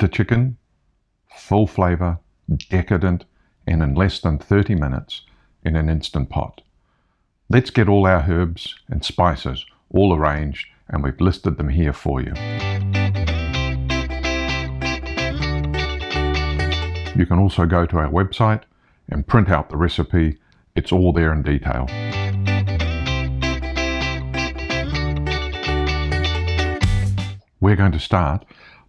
butter chicken, full flavor, decadent, and in less than 30 minutes in an Instant Pot. Let's get all our herbs and spices all arranged, and we've listed them here for you. You can also go to our website and print out the recipe. It's all there in detail. We're going to start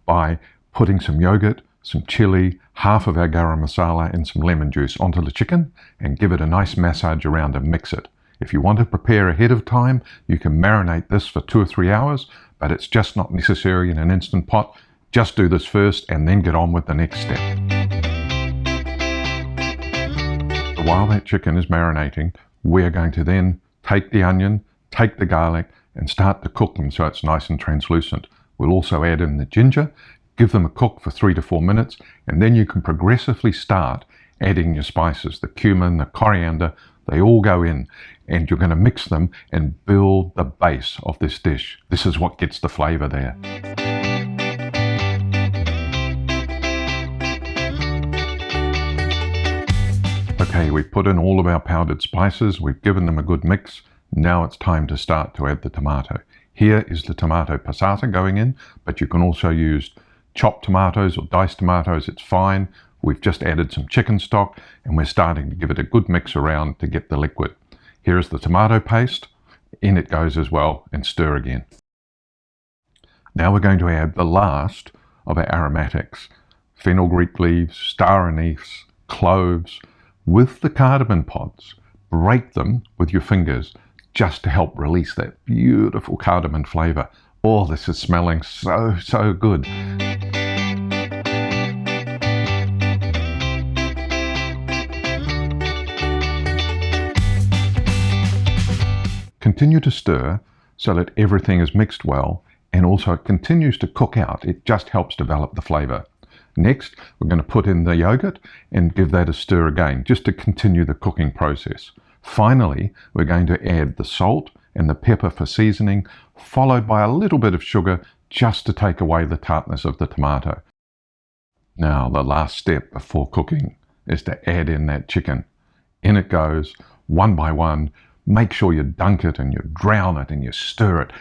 by putting some yogurt, some chili, half of our Garuda Marsala and some lemon juice onto the chicken and give it a nice massage around and mix it. If you want to prepare ahead of time, you can marinate this for 2 or 3 hours, but it's just not necessary in an Instant Pot. Just do this first and then get on with the next step. While that chicken is marinating, we're going to then take the onion, take the garlic, and start to cook them so it's nice and translucent. We'll also add in the ginger, give them a cook for 3 to 4 minutes, and then you can progressively start adding your spices, the cumin, the coriander. They all go in, and you're going to mix them and build the base of this dish. This is what gets the flavor there. Okay, we've put in all of our powdered spices, we've given them a good mix. Now it's time to start to add the tomato. Here is the tomato passata going in, but you can also use chopped tomatoes or diced tomatoes, it's fine. We've just added some chicken stock and we're starting to give it a good mix around to get the liquid. Here is the tomato paste, in it goes as well, and stir again. Now we're going to add the last of our aromatics. Fenugreek leaves, star anise, cloves, with the cardamom pods. Break them with your fingers just to help release that beautiful cardamom flavor. Oh, this is smelling so good. Continue to stir so that everything is mixed well, and also it continues to cook out. It just helps develop the flavor. Next, we're going to put in the yogurt and give that a stir again, just to continue the cooking process. Finally, we're going to add the salt and the pepper for seasoning, followed by a little bit of sugar just to take away the tartness of the tomato. Now, the last step before cooking is to add in that chicken. In it goes, one by one. Make sure you dunk it and you drown it and you stir it.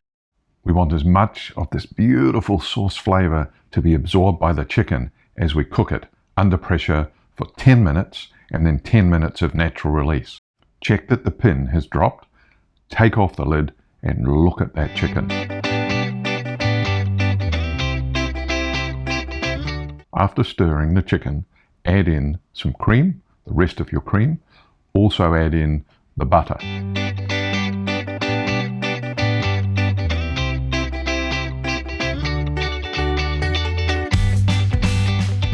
We want as much of this beautiful sauce flavor to be absorbed by the chicken as we cook it under pressure for 10 minutes and then 10 minutes of natural release. Check that the pin has dropped, take off the lid and look at that chicken. After stirring the chicken, add in some cream, the rest of your cream. Also add in the butter.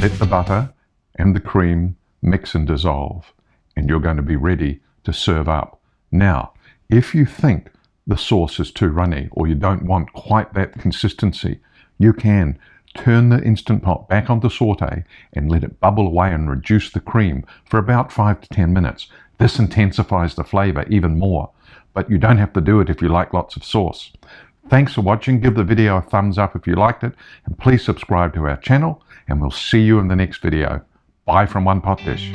Let the butter and the cream mix and dissolve, and you're going to be ready to serve up. Now, if you think the sauce is too runny or you don't want quite that consistency, you can turn the Instant Pot back onto saute and let it bubble away and reduce the cream for about 5 to 10 minutes. This intensifies the flavor even more, but you don't have to do it if you like lots of sauce. Thanks for watching. Give the video a thumbs up if you liked it, and please subscribe to our channel, and we'll see you in the next video. Bye from One Pot Dish.